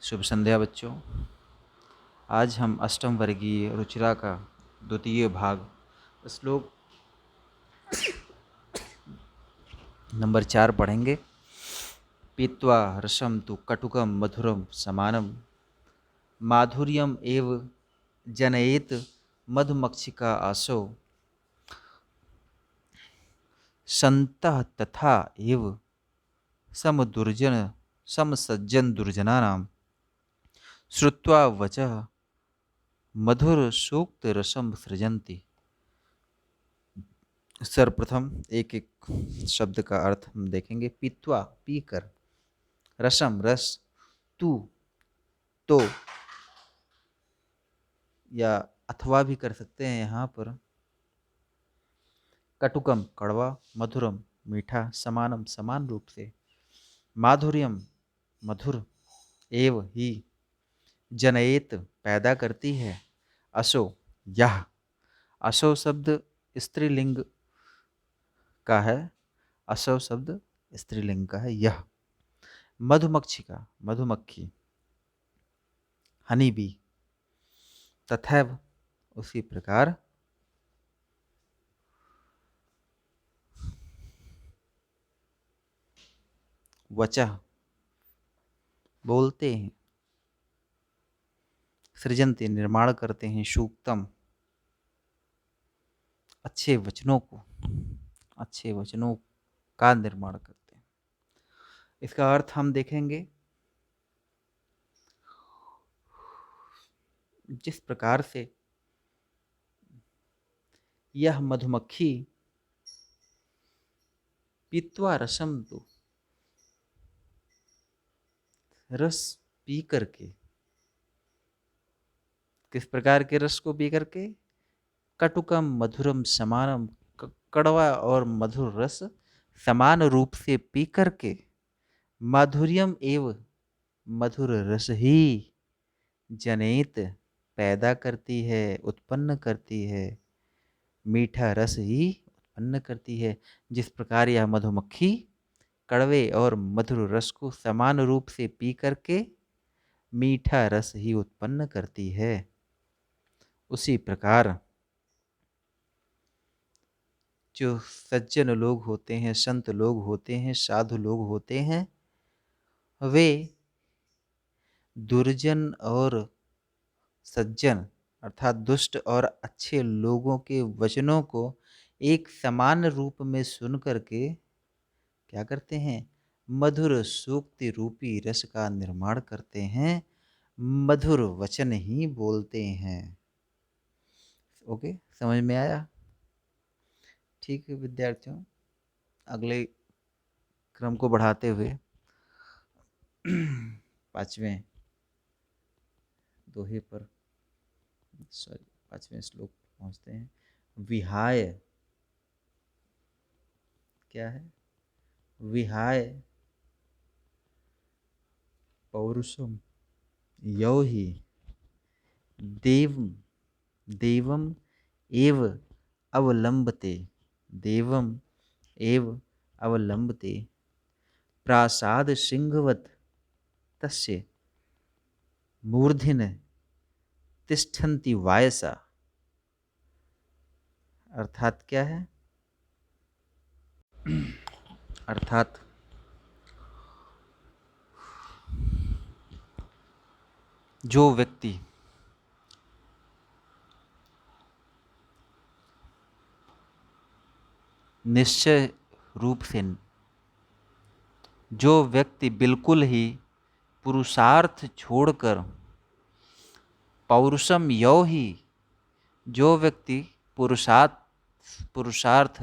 शुभ संध्या बच्चों। आज हम अष्टम वर्गीय रुचिरा का द्वितीय भाग श्लोक नंबर 4 पढ़ेंगे। पीत्वा रसम तु कटुकम मधुरम समानम माधुर्यम एव जनयेत मधुमक्षिका आसो संतः तथा एव समसज्जन दुर्जनानां श्रुत्वा वचः मधुर सूक्त रसम सृजन्ति। सर्वप्रथम एक एक शब्द का अर्थ हम देखेंगे। पीत्वा पीकर, रसम रस, तू तो, या अथवा भी कर सकते हैं यहाँ पर। कटुकम कड़वा, मधुरम मीठा, समानम समान रूप से, माधुर्यम मधुर, एव ही, जनयेत पैदा करती है, असो यह। असो शब्द स्त्रीलिंग का है। असो शब्द स्त्रीलिंग का है। यह मधुमक्षिका मधुमक्खी, हनी बी, तथैव उसी प्रकार, वचः बोलते हैं, सृजन्ति निर्माण करते हैं, सूक्तम अच्छे वचनों का निर्माण करते हैं। इसका अर्थ हम देखेंगे। जिस प्रकार से यह मधुमक्खी पीत्वा रसम तो रस पी करके, किस प्रकार के रस को पी करके, कटुकम मधुरम समानम कड़वा और मधुर रस समान रूप से पी करके, माधुर्यम एव मधुर रस ही, जनित पैदा करती है, उत्पन्न करती है, मीठा रस ही उत्पन्न करती है। जिस प्रकार यह मधुमक्खी कड़वे और मधुर रस को समान रूप से पी करके मीठा रस ही उत्पन्न करती है, उसी प्रकार जो सज्जन लोग होते हैं, संत लोग होते हैं, साधु लोग होते हैं, वे दुर्जन और सज्जन अर्थात दुष्ट और अच्छे लोगों के वचनों को एक समान रूप में सुन करके क्या करते हैं, मधुर सूक्ति रूपी रस का निर्माण करते हैं, मधुर वचन ही बोलते हैं। ओके, समझ में आया? ठीक है विद्यार्थियों, अगले क्रम को बढ़ाते हुए 5वें दोहे पर, सॉरी 5वें श्लोक पहुंचते हैं। विहाय, क्या है? विहाय पौरुषम यो हि देवम एव अवलंबते, देवम एव अवलंबते, प्रासाद सिंहवत तस्य मूर्धिन तिष्ठन्ति वायसा। अर्थात क्या है? अर्थात जो व्यक्ति निश्चय रूप से, जो व्यक्ति बिल्कुल ही पुरुषार्थ छोड़कर, पौरुषम यो ही, जो व्यक्ति पुरुषार्थ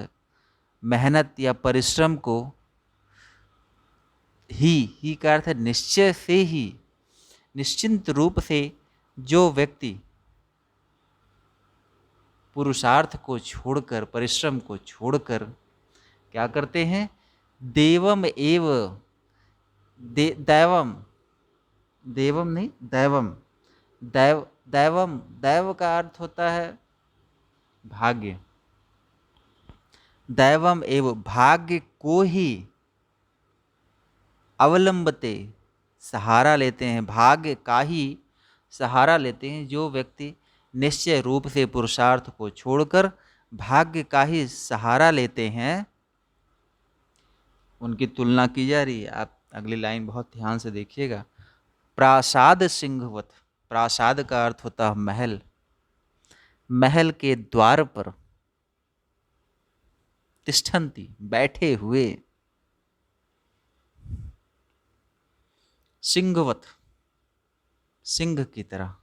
मेहनत या परिश्रम को ही का अर्थ है निश्चय से ही, निश्चिंत रूप से जो व्यक्ति पुरुषार्थ को छोड़कर, परिश्रम को छोड़कर क्या करते हैं, देवम एव, दैवम, देवम नहीं दैवम, दैवम, दैव का अर्थ होता है भाग्य, दैवम एव भाग्य को ही, अवलंबते सहारा लेते हैं, भाग्य का ही सहारा लेते हैं। जो व्यक्ति निश्चय रूप से पुरुषार्थ को छोड़कर भाग्य का ही सहारा लेते हैं, उनकी तुलना की जा रही है। आप अगली लाइन बहुत ध्यान से देखिएगा। प्रासाद सिंहवत, प्रासाद का अर्थ होता है महल, महल के द्वार पर तिष्ठन्ति, बैठे हुए, सिंहवत, सिंह की तरह,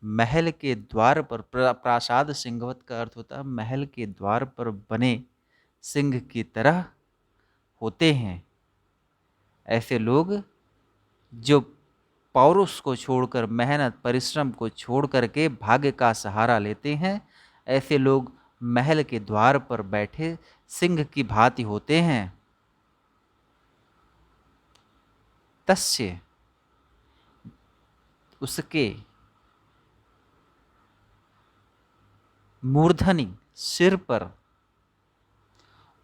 महल के द्वार पर, प्रासाद सिंहवत का अर्थ होता है महल के द्वार पर बने सिंह की तरह होते हैं ऐसे लोग जो पौरुष को छोड़कर, मेहनत परिश्रम को छोड़ करके भाग्य का सहारा लेते हैं। ऐसे लोग महल के द्वार पर बैठे सिंह की भांति होते हैं। तस्य, उसके, मूर्धनि, सिर पर,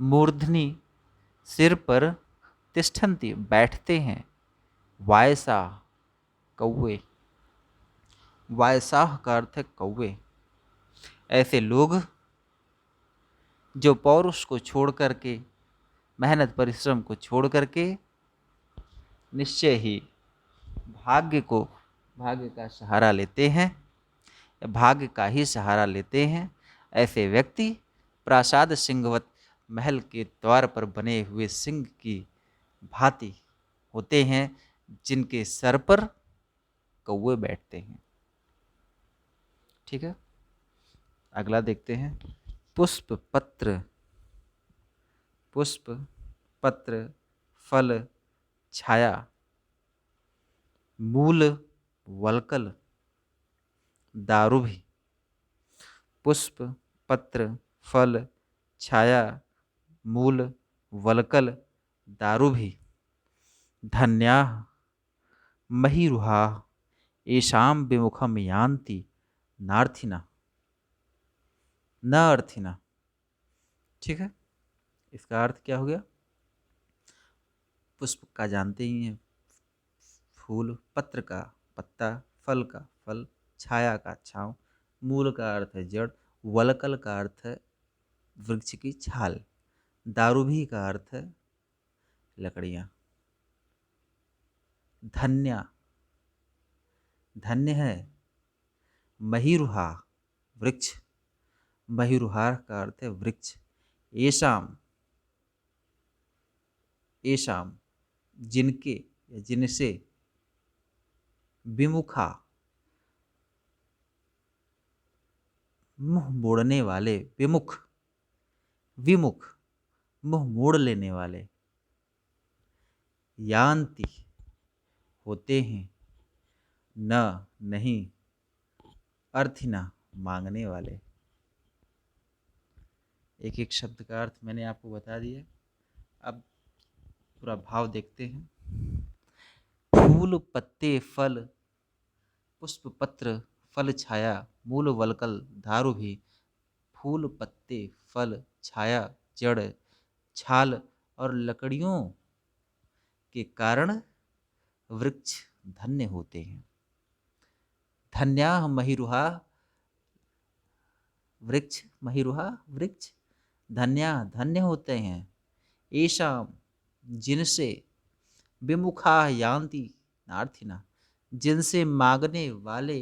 मूर्धनि सिर पर, तिष्ठन्ति, बैठते हैं, वायसा, कौवे, वायसाह का अर्थ है कौवे। ऐसे लोग जो पौरुष को छोड़ करके, मेहनत परिश्रम को छोड़ करके निश्चय ही भाग्य को, भाग्य का सहारा लेते हैं, भाग्य का ही सहारा लेते हैं, ऐसे व्यक्ति प्रासाद सिंहवत, महल के द्वार पर बने हुए सिंह की भांति होते हैं, जिनके सर पर कौवे बैठते हैं। ठीक है, अगला देखते हैं। पुष्प पत्र, पुष्प पत्र, फल छाया, मूल वलकल, दारुभी। पुष्प पत्र, फल छाया, मूल वलकल, दारुभी। धन्याः महीरुहाः येषां विमुखं यान्ति नार्थिना, न अर्थिना। ठीक है, इसका अर्थ क्या हो गया? पुष्प का जानते ही हैं, फूल, पत्र का पत्ता, फल का फल, छाया का छांव, मूल का अर्थ है जड़, वलकल का अर्थ है वृक्ष की छाल, दारुभी का अर्थ है लकड़ियाँ। धन्य, धन्य है। महीरुहा, वृक्ष, महीरुहार का अर्थ है वृक्ष। येषाम, येषाम, जिनके या जिनसे, विमुखा, मुंह मोड़ने वाले, विमुख, विमुख, मुंह मोड़ लेने वाले, यान्ति, होते हैं, न, नहीं, अर्थिना, मांगने वाले। एक एक शब्द का अर्थ मैंने आपको बता दिया। अब पूरा भाव देखते हैं। फूल पत्ते फल, पुष्प पत्र, फल छाया, मूल वलकल, दारुभी। फूल पत्ते फल छाया, जड़, छाल और लकड़ियों के कारण वृक्ष धन्य होते हैं। धन्याः महीरुहा, वृक्ष, महीरुहा वृक्ष, धन्या, धन्य होते हैं। येषाम, जिनसे, विमुखा यान्ति नार्थिना, जिनसे मांगने वाले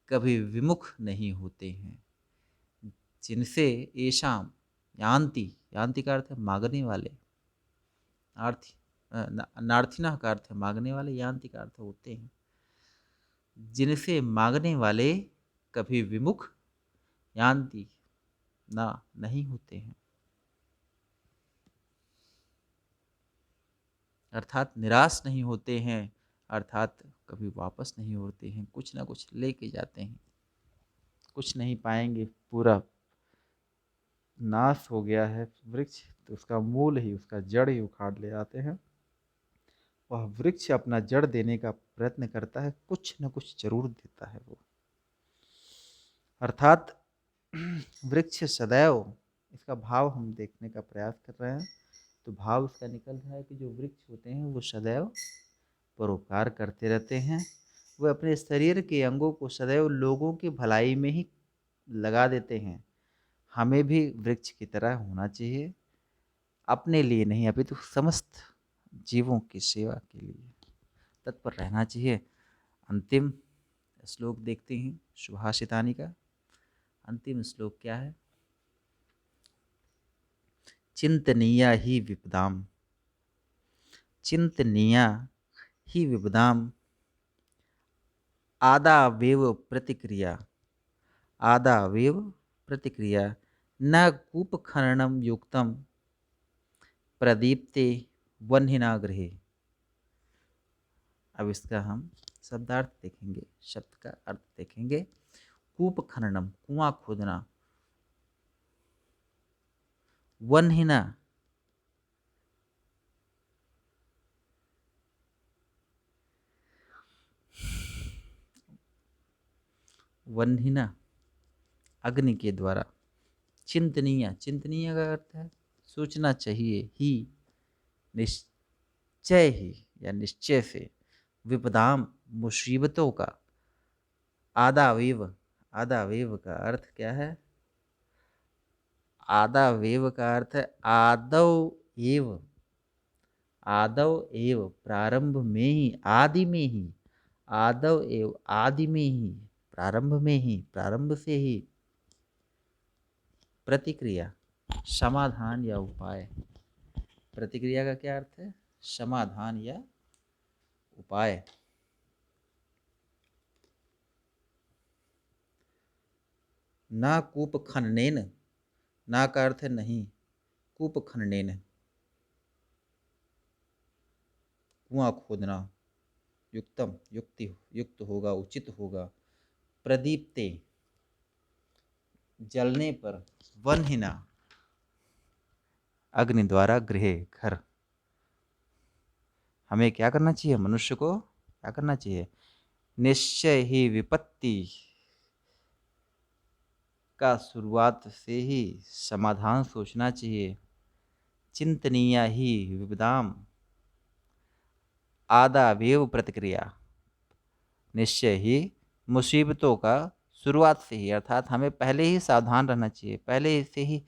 कभी विमुख नहीं होते हैं। जिनसे, येषाम, यान्ति, यान्ति का अर्थ है मांगने वाले, आर्थी, नार्थिना का अर्थ है मांगने वाले, यान्ति का अर्थ होते हैं। जिनसे मांगने वाले कभी विमुख, यान्ति, ना, नहीं होते हैं। अर्थात निराश नहीं होते हैं, अर्थात कभी वापस नहीं होते हैं, कुछ ना कुछ लेके जाते हैं। कुछ नहीं पाएंगे, पूरा नाश हो गया है वृक्ष, तो उसका मूल ही, उसका जड़ ही उखाड़ ले आते हैं। वह वृक्ष अपना जड़ देने का प्रयत्न करता है, कुछ न कुछ जरूर देता है वो। अर्थात वृक्ष सदैव, इसका भाव हम देखने का प्रयास कर रहे हैं, तो भाव इसका निकल रहा है कि जो वृक्ष होते हैं वो सदैव परोपकार करते रहते हैं। वह अपने शरीर के अंगों को सदैव लोगों की भलाई में ही लगा देते हैं। हमें भी वृक्ष की तरह होना चाहिए, अपने लिए नहीं अपितु समस्त जीवों की सेवा के लिए तत्पर रहना चाहिए। अंतिम श्लोक देखते हैं सुभाषितानी का। अंतिम श्लोक क्या है? चिंतनीया ही विपदाम, चिंतनीया ही विपदाम आदावेव प्रतिक्रिया, आदावेव प्रतिक्रिया न कूपखननम युक्तम प्रदीप्ते वह्निना गृहे। अब इसका हम शब्दार्थ देखेंगे, शब्द का अर्थ देखेंगे। कूप खननम, कुआं खोदना, वह्निना, वह्निना अग्नि के द्वारा, चिंतनीय, चिंतनीय का अर्थ है सोचना चाहिए, ही निश्चय ही या निश्चय से, विपदाम मुसीबतों का, आदावेव, आदावेव का अर्थ क्या है? आदावेव का अर्थ है आदव एव, आदव एव प्रारंभ में ही, आदि में ही, आदव एव आदि में ही, प्रारंभ में ही, प्रारंभ से ही, प्रतिक्रिया समाधान या उपाय। प्रतिक्रिया का क्या अर्थ है? समाधान या उपाय। ना कूप खननेन, ना का अर्थ है नहीं, कूप खननेन कुआं खोदना, युक्तम युक्ति युक्त होगा, उचित होगा, प्रदीप्ते जलने पर, वह्निना अग्नि द्वारा, गृह घर। हमें क्या करना चाहिए? मनुष्य को क्या करना चाहिए? निश्चय ही विपत्ति का शुरुआत से ही समाधान सोचना चाहिए। चिंतनीय ही विपदाम आदावेव प्रतिक्रिया, निश्चय ही मुसीबतों का शुरुआत से ही, अर्थात हमें पहले ही सावधान रहना चाहिए, पहले से ही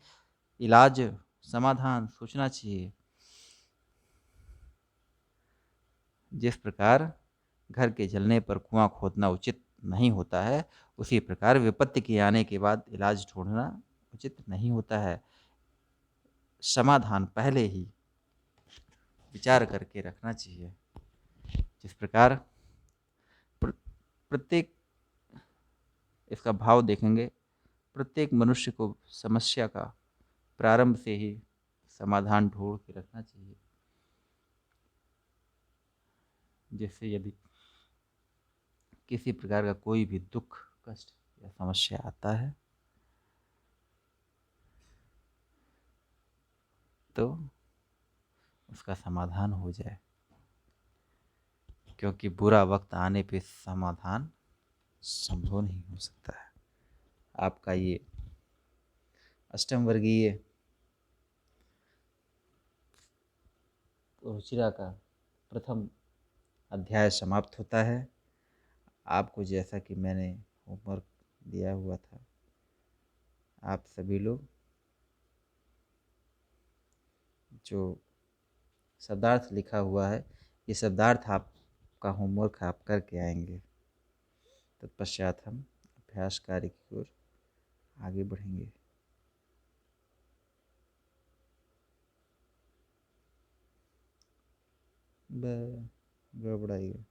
इलाज समाधान सोचना चाहिए। जिस प्रकार घर के जलने पर कुआं खोदना उचित नहीं होता है, उसी प्रकार विपत्ति के आने के बाद इलाज ढूंढना उचित नहीं होता है। समाधान पहले ही विचार करके रखना चाहिए। जिस प्रकार प्रत्येक, इसका भाव देखेंगे, प्रत्येक मनुष्य को समस्या का प्रारंभ से ही समाधान ढूंढ के रखना चाहिए, जिससे यदि किसी प्रकार का कोई भी दुख, कष्ट या समस्या आता है तो उसका समाधान हो जाए, क्योंकि बुरा वक्त आने पे समाधान संभव नहीं हो सकता है। आपका ये अष्टम वर्गीय रुचिरा का प्रथम अध्याय समाप्त होता है। आपको जैसा कि मैंने होमवर्क दिया हुआ था, आप सभी लोग जो शब्दार्थ लिखा हुआ है, ये शब्दार्थ आपका होमवर्क आप करके आएंगे। तत्पश्चात हम अभ्यास कार्य की ओर आगे बढ़ेंगे। गड़बड़ाइए।